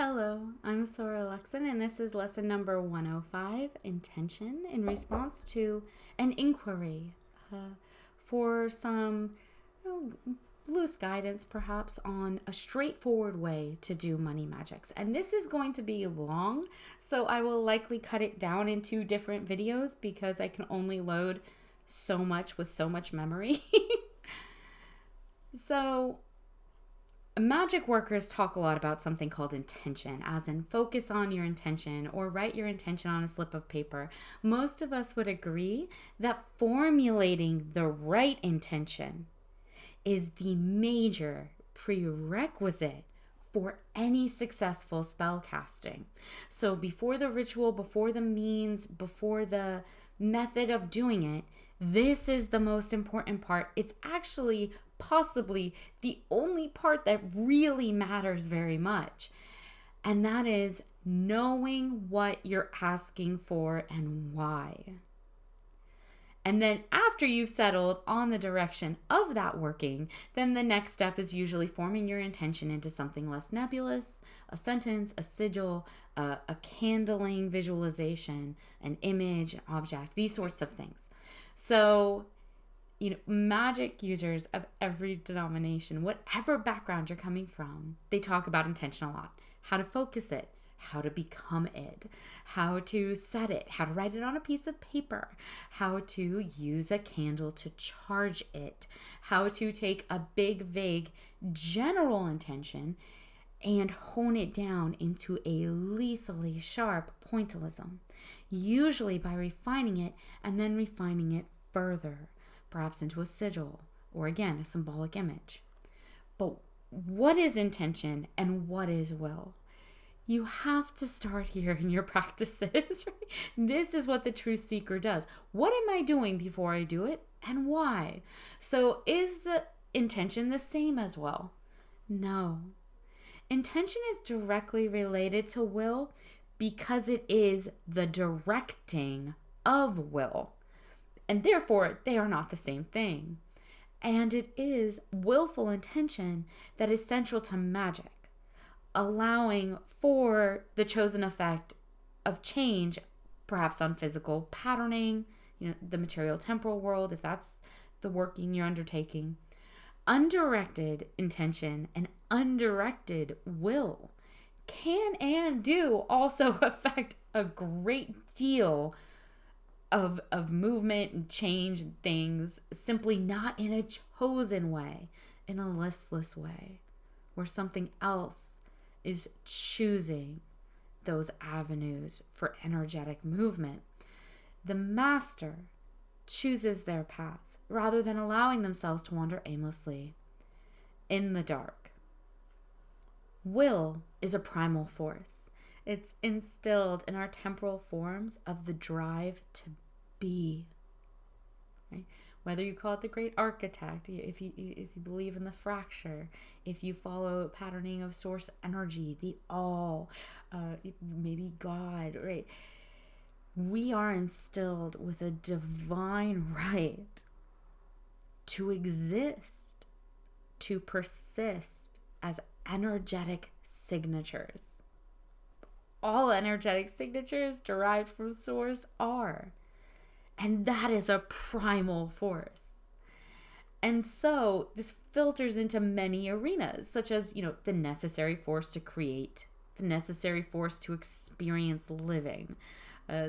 Hello, I'm Sora Luxon, and this is lesson number 105, Intention, in response to an inquiry for some loose guidance, perhaps, on a straightforward way to do money magics. And this is going to be long, so I will likely cut it down into different videos because I can only load so much with so much memory. So, magic workers talk a lot about something called intention, as in focus on your intention or write your intention on a slip of paper. Most of us would agree that formulating the right intention is the major prerequisite for any successful spell casting. So before the ritual, before the means, before the method of doing it, this is the most important part. It's actually possibly the only part that really matters very much. And that is knowing what you're asking for and why. And then after you've settled on the direction of that working, then the next step is usually forming your intention into something less nebulous, a sentence, a sigil, a candling visualization, an image, an object, these sorts of things. So, magic users of every denomination, whatever background you're coming from, they talk about intention a lot. How to focus it, how to become it, how to set it, how to write it on a piece of paper, how to use a candle to charge it, how to take a big, vague, general intention and hone it down into a lethally sharp pointillism, usually by refining it and then refining it further, perhaps into a sigil or, again, a symbolic image. But what is intention and what is will? You have to start here in your practices, right? This is what the truth seeker does. What am I doing before I do it and why? So is the intention the same as will? No. Intention is directly related to will because it is the directing of will. And therefore, they are not the same thing. And it is willful intention that is central to magic, allowing for the chosen effect of change, perhaps on physical patterning, the material temporal world, if that's the working you're undertaking. Undirected intention and undirected will can and do also affect a great deal of movement and change and things, simply not in a chosen way, in a listless way, where something else is choosing those avenues for energetic movement. The master chooses their path rather than allowing themselves to wander aimlessly in the dark. Will is a primal force. It's instilled in our temporal forms of the drive to be. Right? Whether you call it the great architect, if you believe in the fracture, if you follow patterning of source energy, the all, maybe God, right? We are instilled with a divine right to exist, to persist as energetic signatures. All energetic signatures derived from source are. And that is a primal force. And so this filters into many arenas, such as, the necessary force to create, the necessary force to experience living.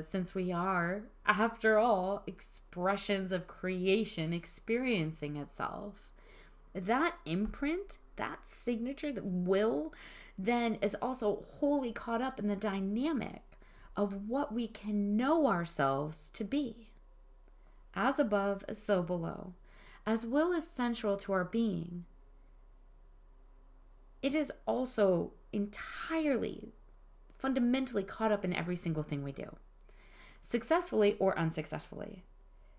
Since we are, after all, expressions of creation experiencing itself. That imprint, that signature, that will, then is also wholly caught up in the dynamic of what we can know ourselves to be. As above, so below. As will is central to our being, it is also entirely, fundamentally caught up in every single thing we do, successfully or unsuccessfully.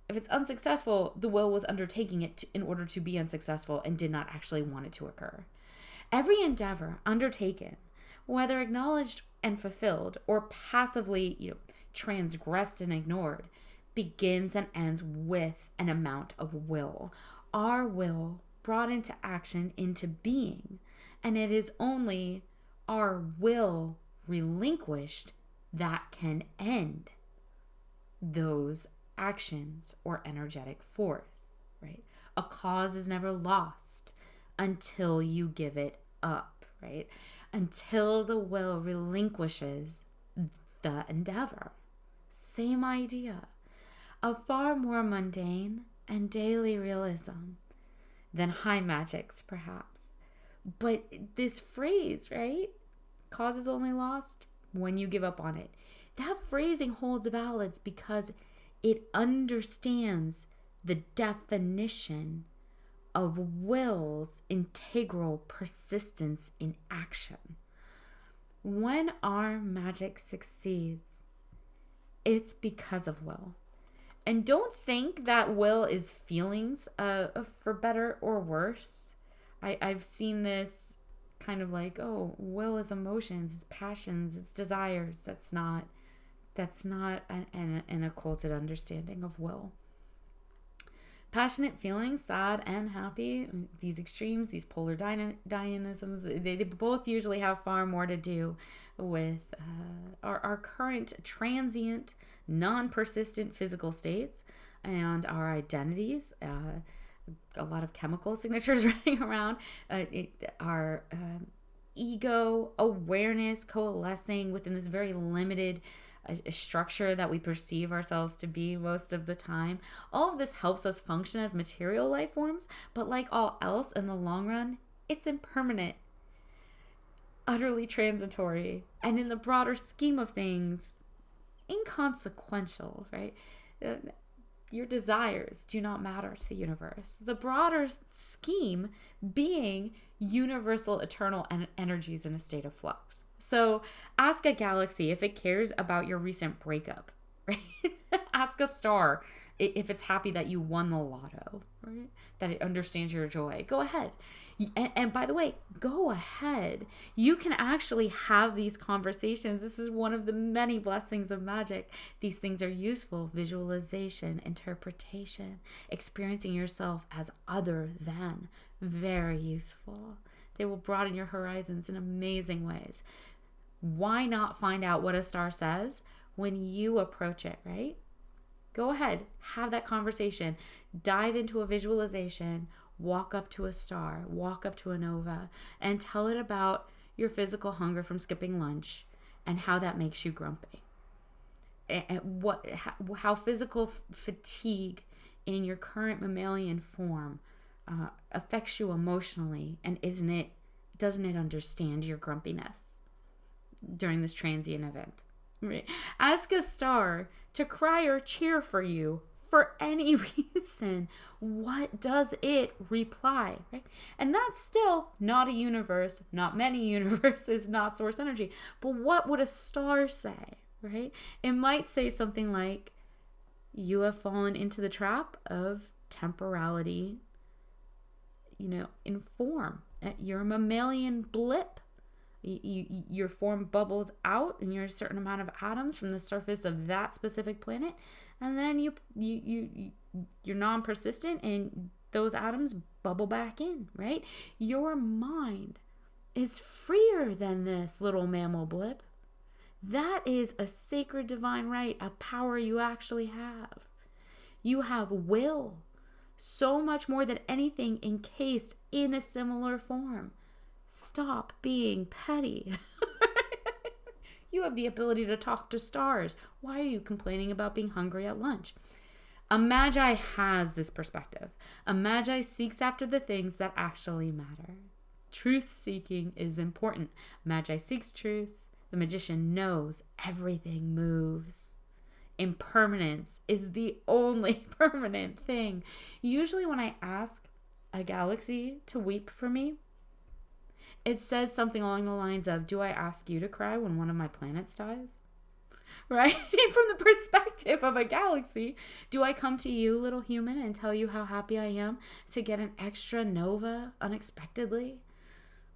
If it's unsuccessful, the will was undertaking it in order to be unsuccessful and did not actually want it to occur. Every endeavor undertaken, whether acknowledged and fulfilled or passively, transgressed and ignored, begins and ends with an amount of will. Our will brought into action, into being. And it is only our will relinquished that can end those actions or energetic force, right? A cause is never lost until you give it up, right? Until the will relinquishes the endeavor. Same idea. A far more mundane and daily realism than high magics, perhaps. But this phrase, right? Cause is only lost when you give up on it. That phrasing holds valence because it understands the definition of will's integral persistence in action. When our magic succeeds, it's because of will. And don't think that will is feelings for better or worse. I've seen this kind of like, oh, will is emotions, it's passions, it's desires. That's not an occulted understanding of will. Passionate feelings, sad and happy, these extremes, these polar dynamisms, they both usually have far more to do with our current transient, non-persistent physical states and our identities. A lot of chemical signatures running around, our ego awareness coalescing within this very limited a structure that we perceive ourselves to be most of the time. All of this helps us function as material life forms, but like all else in the long run, it's impermanent, utterly transitory, and in the broader scheme of things, inconsequential, right? Your desires do not matter to the universe. The broader scheme being universal eternal energies in a state of flux. So ask a galaxy if it cares about your recent breakup, right? Ask a star if it's happy that you won the lotto, right? That it understands your joy. Go ahead. And by the way, go ahead. You can actually have these conversations. This is one of the many blessings of magic. These things are useful. Visualization, interpretation, experiencing yourself as other than. Very useful. They will broaden your horizons in amazing ways. Why not find out what a star says when you approach it, right? Go ahead, have that conversation. Dive into a visualization. Walk up to a star, walk up to a nova, and tell it about your physical hunger from skipping lunch and how that makes you grumpy. And how physical fatigue in your current mammalian form affects you emotionally, and doesn't it understand your grumpiness during this transient event? Right? Ask a star to cry or cheer for you for any reason. What does it reply, right? And that's still not a universe, not many universes, not source energy. But what would a star say, right? It might say something like, you have fallen into the trap of temporality, in form. You're a mammalian blip. Your form bubbles out and you're a certain amount of atoms from the surface of that specific planet, and then you're non-persistent and those atoms bubble back in, right? Your mind is freer than this little mammal blip. That is a sacred divine right, a power you actually have. You have will, so much more than anything encased in a similar form. Stop being petty. You have the ability to talk to stars. Why are you complaining about being hungry at lunch? A magi has this perspective. A magi seeks after the things that actually matter. Truth seeking is important. Magi seeks truth. The magician knows everything moves. Impermanence is the only permanent thing. Usually when I ask a galaxy to weep for me, it says something along the lines of, do I ask you to cry when one of my planets dies? Right? From the perspective of a galaxy, do I come to you, little human, and tell you how happy I am to get an extra nova unexpectedly?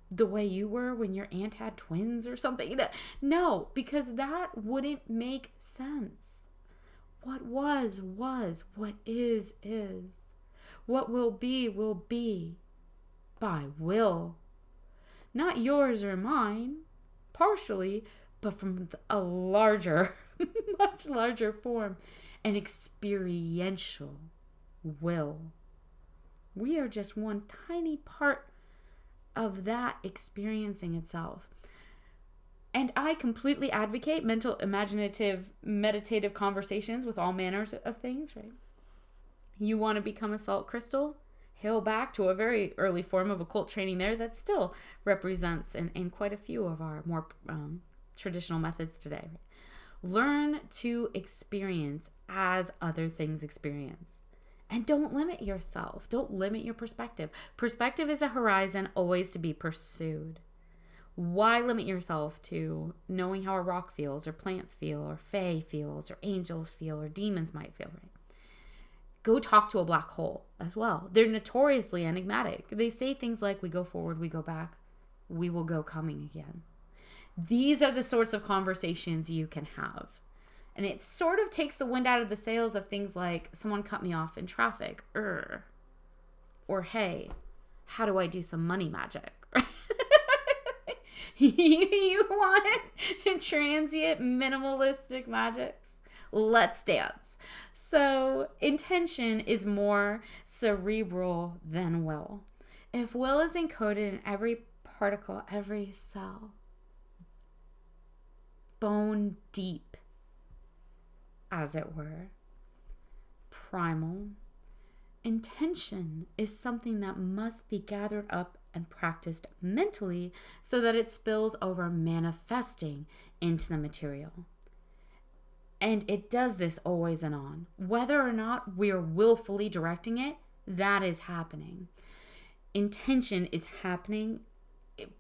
The way you were when your aunt had twins or something? No, because that wouldn't make sense. What was. What is. What will be by will. Not yours or mine, partially, but from a larger, much larger form, an experiential will. We are just one tiny part of that experiencing itself. And I completely advocate mental, imaginative, meditative conversations with all manners of things, right? You want to become a salt crystal? Hail back to a very early form of occult training there that still represents in quite a few of our more traditional methods today. Learn to experience as other things experience. And don't limit yourself. Don't limit your perspective. Perspective is a horizon always to be pursued. Why limit yourself to knowing how a rock feels, or plants feel, or fae feels, or angels feel, or demons might feel, right? Go talk to a black hole as well. They're notoriously enigmatic. They say things like, we go forward, we go back, we will go coming again. These are the sorts of conversations you can have. And it sort of takes the wind out of the sails of things like, someone cut me off in traffic. Or, hey, how do I do some money magic? You want transient, minimalistic magics? Let's dance. So intention is more cerebral than will. If will is encoded in every particle, every cell, bone deep, as it were, primal, intention is something that must be gathered up and practiced mentally so that it spills over, manifesting into the material. And it does this always and on. Whether or not we're willfully directing it, that is happening. Intention is happening.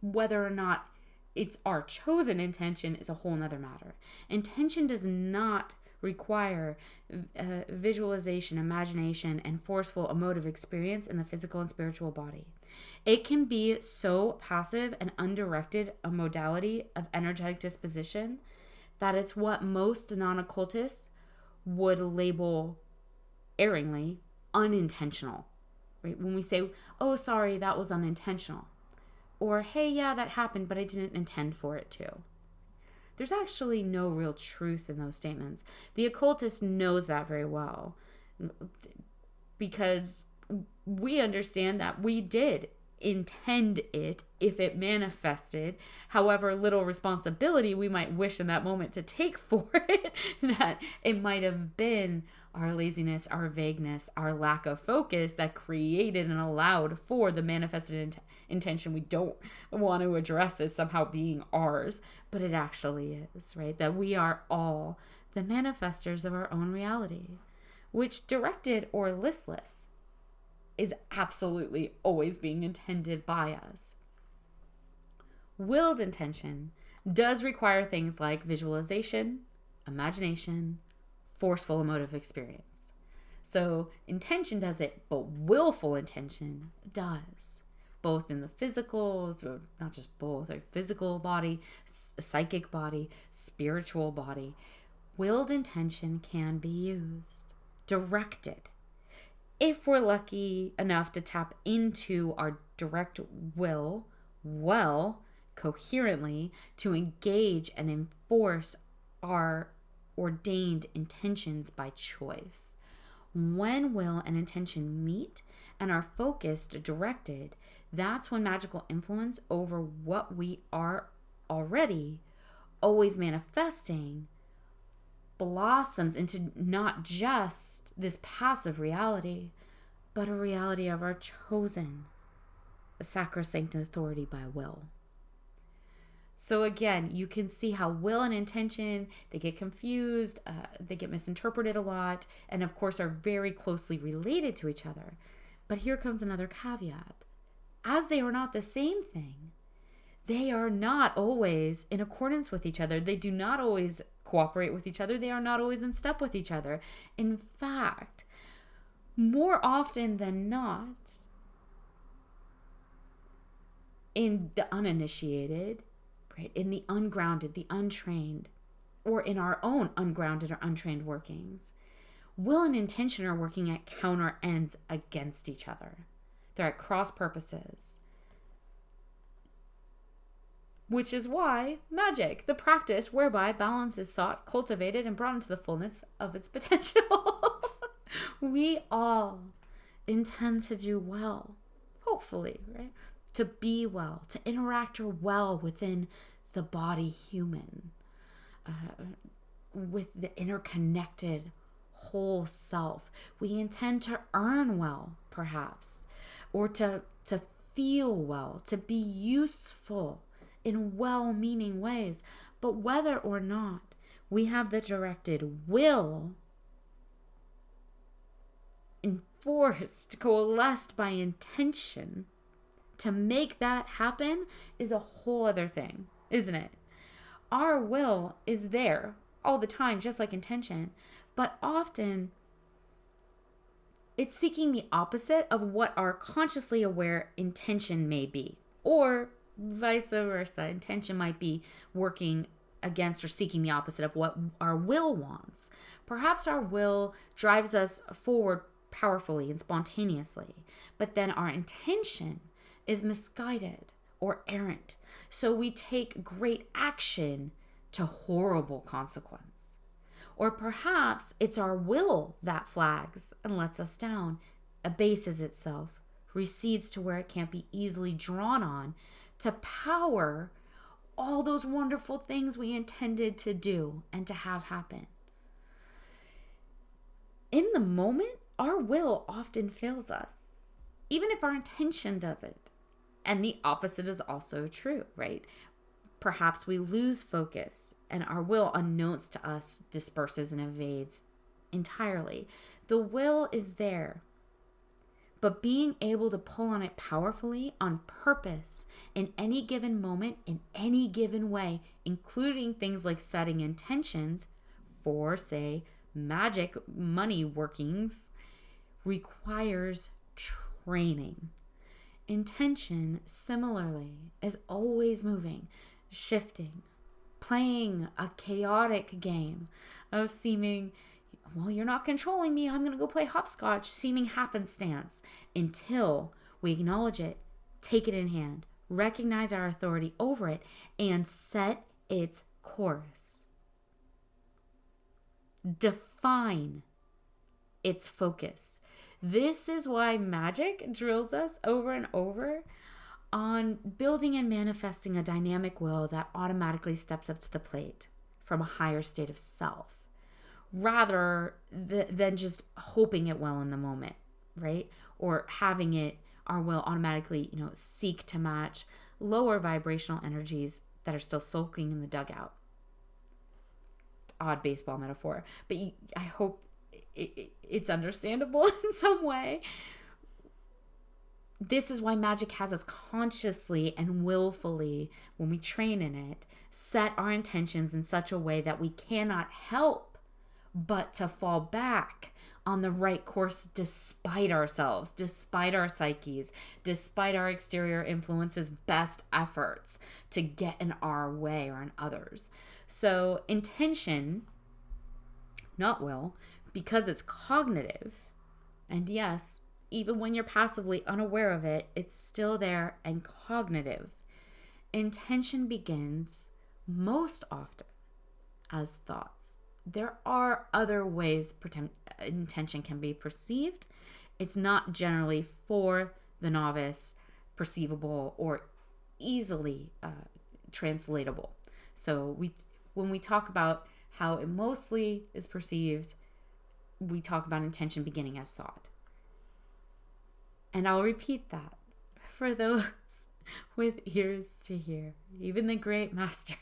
Whether or not it's our chosen intention is a whole nother matter. Intention does not require visualization, imagination, and forceful emotive experience in the physical and spiritual body. It can be so passive and undirected a modality of energetic disposition that it's what most non-occultists would label erringly unintentional. Right? When we say, oh, sorry, that was unintentional. Or, hey, yeah, that happened, but I didn't intend for it to. There's actually no real truth in those statements. The occultist knows that very well because we understand that we did intend it if it manifested, however little responsibility we might wish in that moment to take for it, that it might have been our laziness, our vagueness, our lack of focus that created and allowed for the manifested intention we don't want to address as somehow being ours, but it actually is, right? That we are all the manifestors of our own reality, which, directed or listless, is absolutely always being intended by us. Willed intention does require things like visualization, imagination, forceful emotive experience. So intention does it, but willful intention does. Both in the physical, not just both, like physical body, psychic body, spiritual body. Willed intention can be used, directed. If we're lucky enough to tap into our direct will well, coherently, to engage and enforce our ordained intentions by choice. When will and intention meet and are focused, directed, that's when magical influence over what we are already always manifesting blossoms into not just this passive reality, but a reality of our chosen sacrosanct authority by will. So again, you can see how will and intention, they get confused, they get misinterpreted a lot, and of course are very closely related to each other. But here comes another caveat. As they are not the same thing, they are not always in accordance with each other. They do not always cooperate with each other. They are not always in step with each other. In fact, more often than not, in the uninitiated, right, in the ungrounded, the untrained, or in our own ungrounded or untrained workings, will and intention are working at counter ends against each other. They're at cross purposes. which is why magic, the practice whereby balance is sought, cultivated, and brought into the fullness of its potential. We all intend to do well, hopefully, right? To be well, to interact well within the body human, with the interconnected whole self. We intend to earn well, perhaps, or to feel well, to be useful in well-meaning ways. But whether or not we have the directed will enforced, coalesced by intention to make that happen is a whole other thing, isn't it? Our will is there all the time, just like intention, but often it's seeking the opposite of what our consciously aware intention may be, or vice versa. Intention might be working against or seeking the opposite of what our will wants. Perhaps our will drives us forward powerfully and spontaneously, but then our intention is misguided or errant. So we take great action to horrible consequence. Or perhaps it's our will that flags and lets us down, abases itself, recedes to where it can't be easily drawn on to power all those wonderful things we intended to do and to have happen. In the moment, our will often fails us, even if our intention doesn't. And the opposite is also true, right? Perhaps we lose focus and our will, unknowns to us, disperses and evades entirely. The will is there, but being able to pull on it powerfully on purpose in any given moment, in any given way, including things like setting intentions for, say, magic money workings, requires training. Intention, similarly, is always moving, shifting, playing a chaotic game of seeming, well, you're not controlling me, I'm going to go play hopscotch, seeming happenstance, until we acknowledge it, take it in hand, recognize our authority over it, and set its course. Define its focus. This is why magic drills us over and over on building and manifesting a dynamic will that automatically steps up to the plate from a higher state of self, rather than just hoping it will in the moment, right? Or having it, our will automatically, seek to match lower vibrational energies that are still sulking in the dugout. Odd baseball metaphor, but I hope it's understandable in some way. This is why magic has us consciously and willfully, when we train in it, set our intentions in such a way that we cannot help but to fall back on the right course despite ourselves, despite our psyches, despite our exterior influences' best efforts to get in our way or in others. So intention, not will, because it's cognitive, and yes, even when you're passively unaware of it, it's still there and cognitive. Intention begins most often as thoughts. There are other ways intention can be perceived. It's not generally for the novice perceivable or easily translatable. So when we talk about how it mostly is perceived, we talk about intention beginning as thought. And I'll repeat that for those with ears to hear, even the great masters.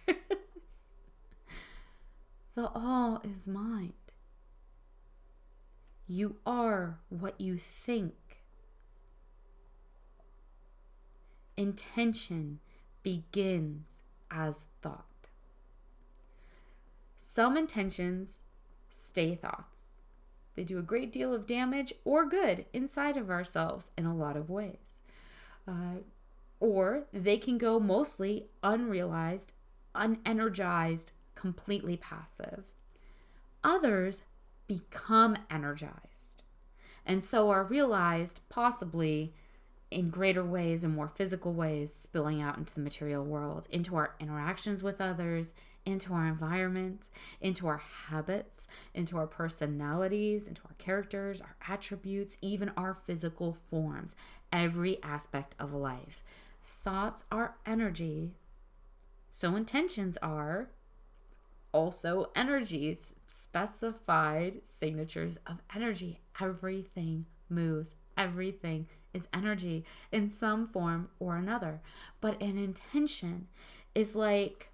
The all is mind. You are what you think. Intention begins as thought. Some intentions stay thoughts. They do a great deal of damage or good inside of ourselves in a lot of ways. Or they can go mostly unrealized, unenergized, completely passive. Others become energized and so are realized possibly in greater ways and more physical ways, spilling out into the material world, into our interactions with others, into our environment, into our habits, into our personalities, into our characters, our attributes, even our physical forms, every aspect of life. Thoughts are energy, so intentions are also energies, specified signatures of energy. Everything moves, everything is energy in some form or another. But an intention is like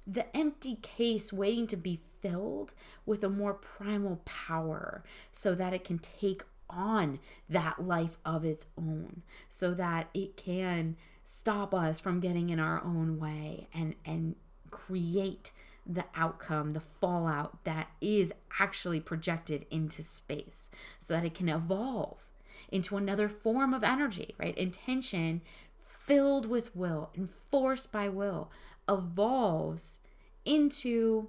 the empty case waiting to be filled with a more primal power so that it can take on that life of its own, so that it can stop us from getting in our own way and create the outcome, the fallout that is actually projected into space, so that it can evolve into another form of energy, right? Intention filled with will, enforced by will, evolves into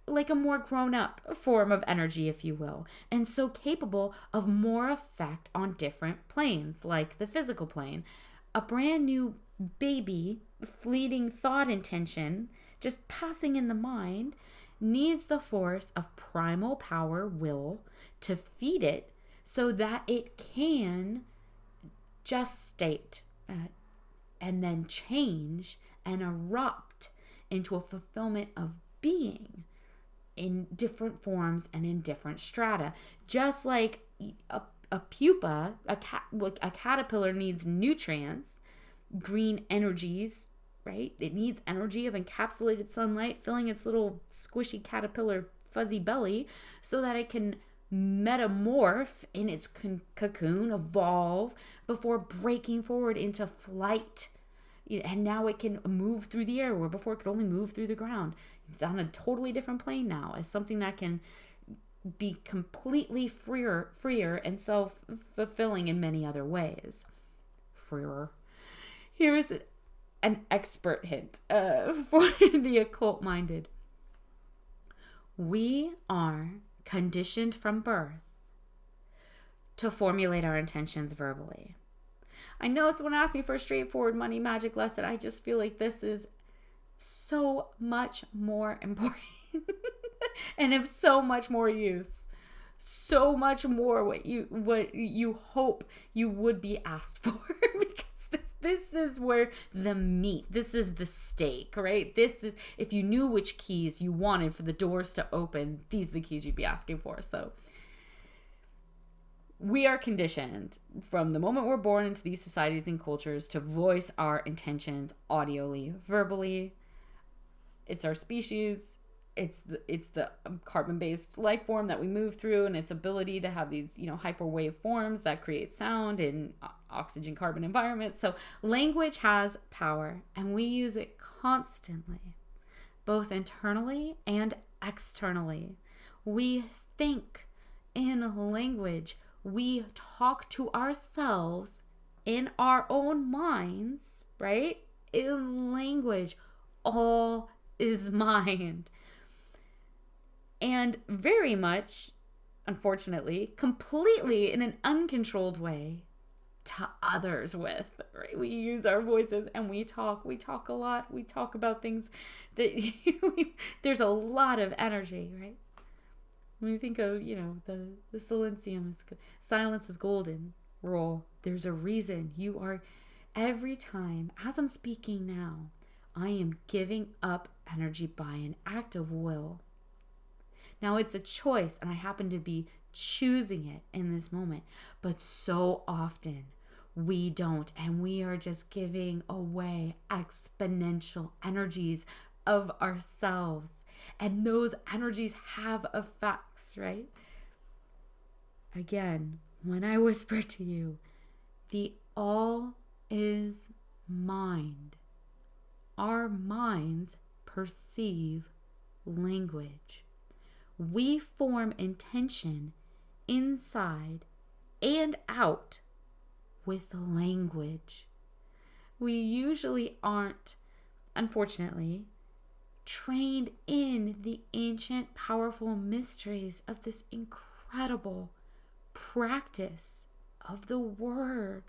like a more grown-up form of energy, if you will, and so capable of more effect on different planes, like the physical plane. A brand new baby, fleeting thought intention, just passing in the mind, needs the force of primal power, will, to feed it so that it can gestate and then change and erupt into a fulfillment of being in different forms and in different strata. Just like a pupa, a caterpillar needs nutrients, green energies, right? It needs energy of encapsulated sunlight filling its little squishy caterpillar fuzzy belly so that it can metamorph in its cocoon, evolve before breaking forward into flight. And now it can move through the air where before it could only move through the ground. It's on a totally different plane now as something that can be completely freer and self-fulfilling in many other ways. Freer. Here's an expert hint for the occult-minded. We are conditioned from birth to formulate our intentions verbally. I know someone asked me for a straightforward money magic lesson. I just feel like this is so much more important and of so much more use. So much more what you hope you would be asked for because this is where the meat, this is the steak, right? This is, if you knew which keys you wanted for the doors to open, these are the keys you'd be asking for. So we are conditioned from the moment we're born into these societies and cultures to voice our intentions audially, verbally. It's our species. It's the carbon-based life form that we move through, and its ability to have these, hyperwave forms that create sound in oxygen carbon environments. So language has power, and we use it constantly, both internally and externally. We think in language. We talk to ourselves in our own minds, right? In language. All is mind. And very much, unfortunately, completely in an uncontrolled way to others with, right? We use our voices and we talk a lot. We talk about things that there's a lot of energy, right? When you think of, the silencium, silence is golden rule, there's a reason you are, every time, as I'm speaking now, I am giving up energy by an act of will. Now it's a choice, and I happen to be choosing it in this moment, but so often we don't, and we are just giving away exponential energies of ourselves, and those energies have effects, right? Again, when I whisper to you, the all is mind. Our minds perceive language. We form intention inside and out with language. We usually aren't, unfortunately, trained in the ancient, powerful mysteries of this incredible practice of the word.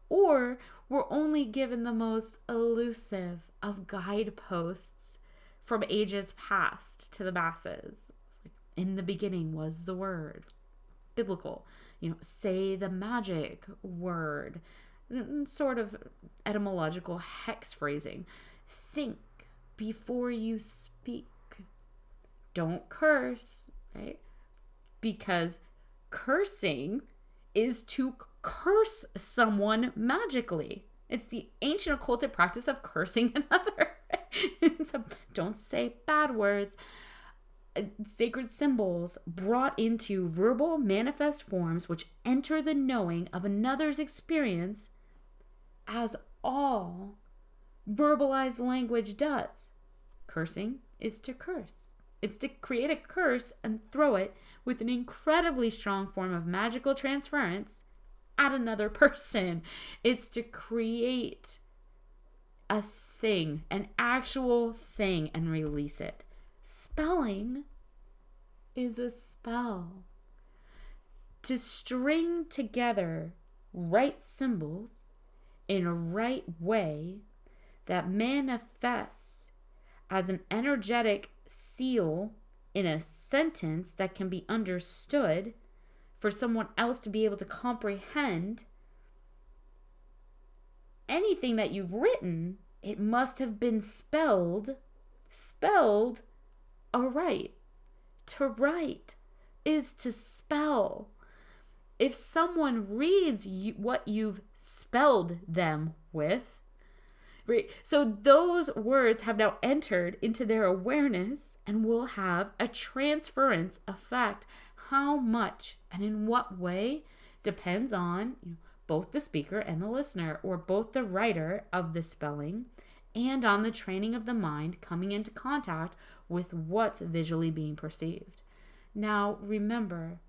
Or we're only given the most elusive of guideposts from ages past to the masses. In the beginning was the word. Biblical. Say the magic word. Sort of etymological hex phrasing. Think before you speak. Don't curse, right? Because cursing is to curse someone magically. It's the ancient occultic practice of cursing another. So don't say bad words. Sacred symbols brought into verbal manifest forms which enter the knowing of another's experience, as all verbalized language does. Cursing is to curse. It's to create a curse and throw it with an incredibly strong form of magical transference at another person. It's to create a thing, an actual thing, and release it. Spelling is a spell. To string together right symbols in a right way that manifests as an energetic seal in a sentence that can be understood for someone else to be able to comprehend anything that you've written, it must have been spelled aright. To write is to spell. If someone reads what you've spelled them with, right? So those words have now entered into their awareness and will have a transference effect. How much and in what way depends on both the speaker and the listener, or both the writer of the spelling and on the training of the mind coming into contact with what's visually being perceived. Now, remember,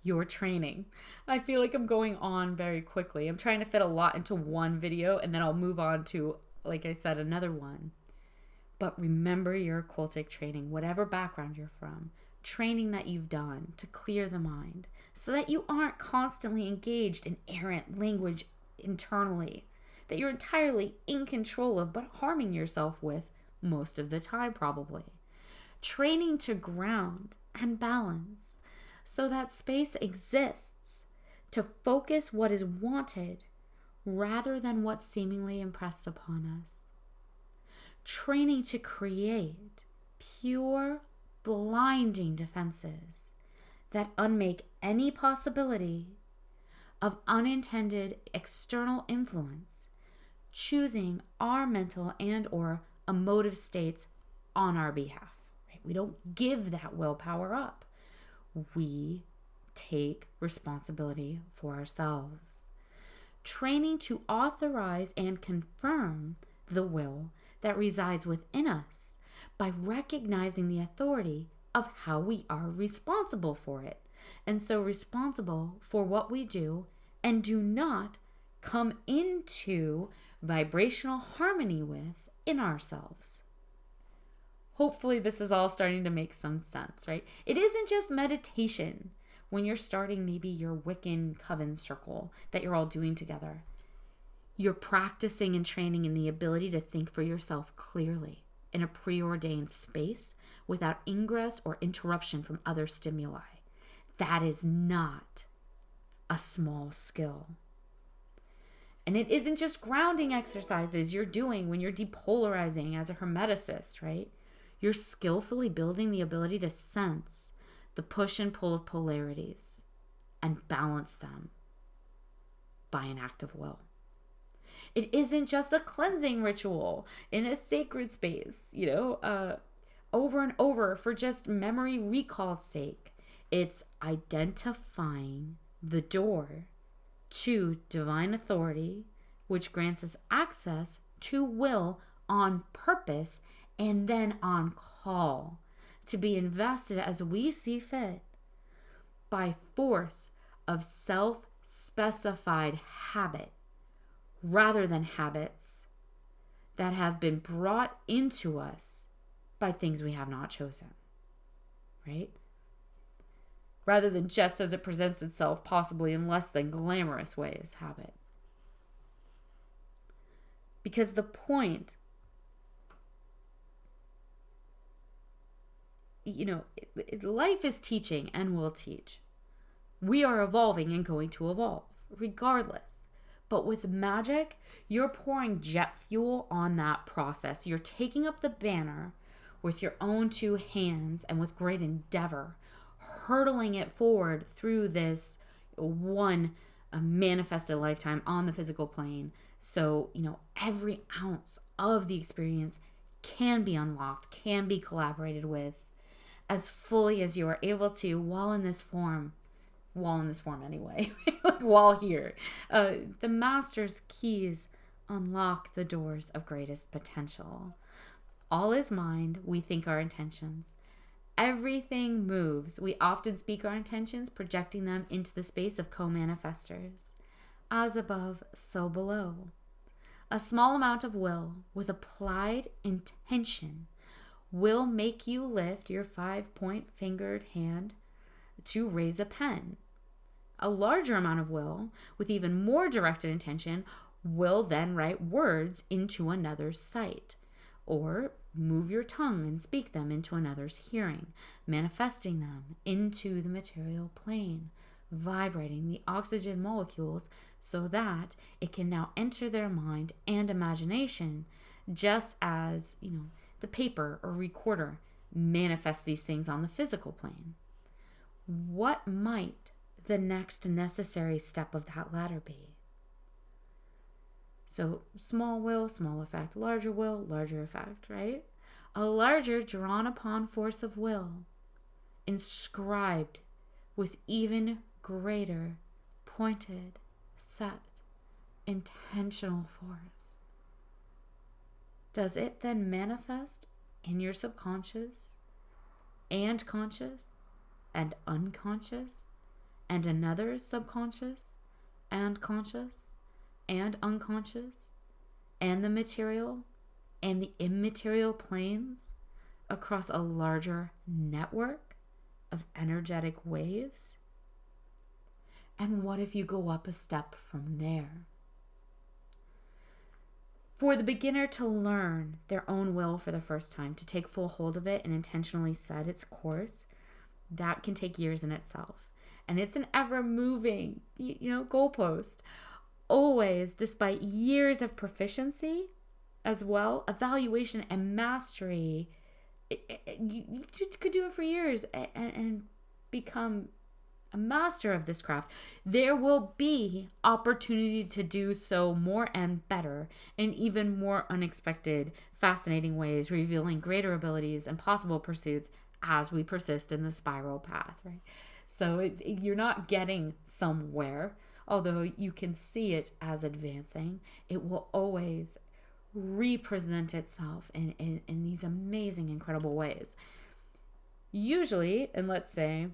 your training. I feel like I'm going on very quickly. I'm trying to fit a lot into one video, and then I'll move on to, like I said, another one. But remember your occultic training, whatever background you're from, training that you've done to clear the mind so that you aren't constantly engaged in errant language internally that you're entirely in control of but harming yourself with most of the time probably. Training to ground and balance so that space exists to focus what is wanted rather than what's seemingly impressed upon us. Training to create pure, blinding defenses that unmake any possibility of unintended external influence, choosing our mental and or emotive states on our behalf. Right? We don't give that willpower up. We take responsibility for ourselves. Training to authorize and confirm the will that resides within us by recognizing the authority of how we are responsible for it. And so responsible for what we do and do not come into vibrational harmony with in ourselves. Hopefully this is all starting to make some sense, right? It isn't just meditation when you're starting maybe your Wiccan coven circle that you're all doing together. You're practicing and training in the ability to think for yourself clearly in a preordained space without ingress or interruption from other stimuli. That is not a small skill. And it isn't just grounding exercises you're doing when you're depolarizing as a hermeticist, right? You're skillfully building the ability to sense the push and pull of polarities and balance them by an act of will. It isn't just a cleansing ritual in a sacred space, over and over for just memory recall's sake. It's identifying the door to divine authority, which grants us access to will on purpose and then on call to be invested as we see fit by force of self-specified habit rather than habits that have been brought into us by things we have not chosen, right? Rather than just as it presents itself possibly in less than glamorous ways, habit. Because the point, life is teaching and will teach. We are evolving and going to evolve regardless. But with magic, you're pouring jet fuel on that process. You're taking up the banner with your own two hands and with great endeavor, hurtling it forward through this one manifested lifetime on the physical plane. So, every ounce of the experience can be unlocked, can be collaborated with as fully as you are able to while in this form anyway, like while here. The master's keys unlock the doors of greatest potential. All is mind, we think our intentions. Everything moves. We often speak our intentions, projecting them into the space of co-manifestors. As above, so below. A small amount of will with applied intention will make you lift your 5-point fingered hand to raise a pen. A larger amount of will with even more directed intention will then write words into another's sight, or move your tongue and speak them into another's hearing, manifesting them into the material plane, vibrating the oxygen molecules so that it can now enter their mind and imagination, just as, the paper or recorder manifests these things on the physical plane. What might the next necessary step of that ladder be? So small will, small effect, larger will, larger effect, right? A larger drawn upon force of will, inscribed with even greater pointed, set, intentional force. Does it then manifest in your subconscious and conscious and unconscious and another subconscious and conscious and unconscious and the material and the immaterial planes across a larger network of energetic waves? And what if you go up a step from there? For the beginner to learn their own will for the first time, to take full hold of it and intentionally set its course, that can take years in itself. And it's an ever-moving, goalpost. Always, despite years of proficiency as well, evaluation and mastery, you could do it for years and become a master of this craft. There will be opportunity to do so more and better in even more unexpected, fascinating ways, revealing greater abilities and possible pursuits as we persist in the spiral path, right? So you're not getting somewhere, although you can see it as advancing. It will always represent itself in these amazing, incredible ways. Usually, in let's say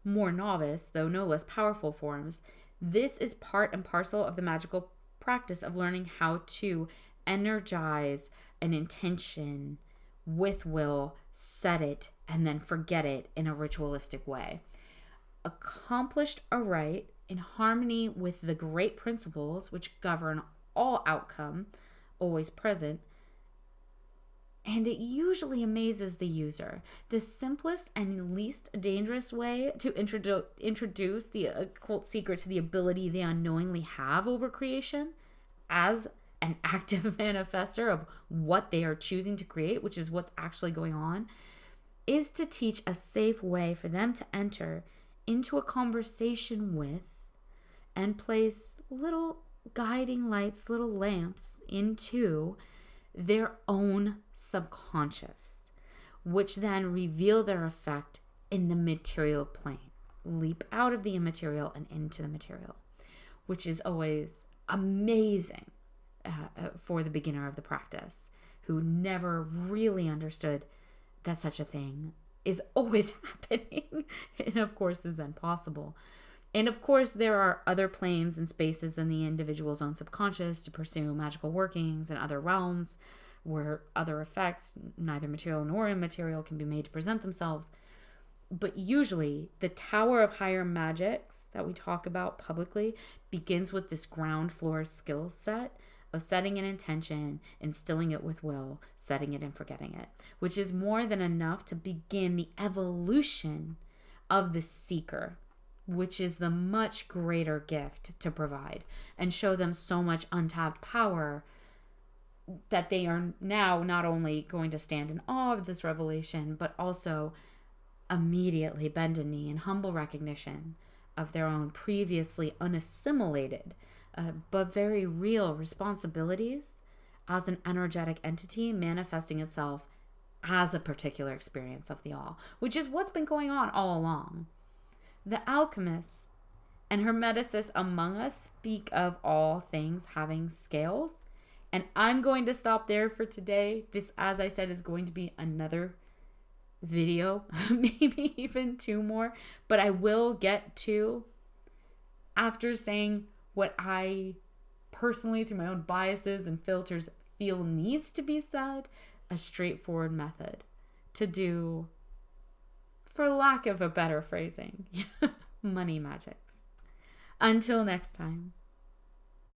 more novice, though no less powerful forms, this is part and parcel of the magical practice of learning how to energize an intention with will, set it, and then forget it in a ritualistic way. Accomplished aright in harmony with the great principles which govern all outcome, always present, and it usually amazes the user. The simplest and least dangerous way to introduce the occult secret to the ability they unknowingly have over creation as an active manifester of what they are choosing to create, which is what's actually going on, is to teach a safe way for them to enter into a conversation with and place little guiding lights, little lamps into their own subconscious, which then reveal their effect in the material plane, leap out of the immaterial and into the material, which is always amazing for the beginner of the practice who never really understood that such a thing is always happening and of course is then possible. And of course, there are other planes and spaces than the individual's own subconscious to pursue magical workings and other realms where other effects, neither material nor immaterial, can be made to present themselves. But usually, the tower of higher magics that we talk about publicly begins with this ground floor skill set of setting an intention, instilling it with will, setting it and forgetting it, which is more than enough to begin the evolution of the seeker, which is the much greater gift to provide, and show them so much untapped power that they are now not only going to stand in awe of this revelation, but also immediately bend a knee in humble recognition of their own previously unassimilated but very real responsibilities as an energetic entity manifesting itself as a particular experience of the all, which is what's been going on all along. The alchemists and hermeticists among us speak of all things having scales, and I'm going to stop there for today. This, as I said, is going to be another video, maybe even 2 more, but I will get to, after saying what I personally, through my own biases and filters, feel needs to be said, a straightforward method to do, for lack of a better phrasing, money magics. Until next time.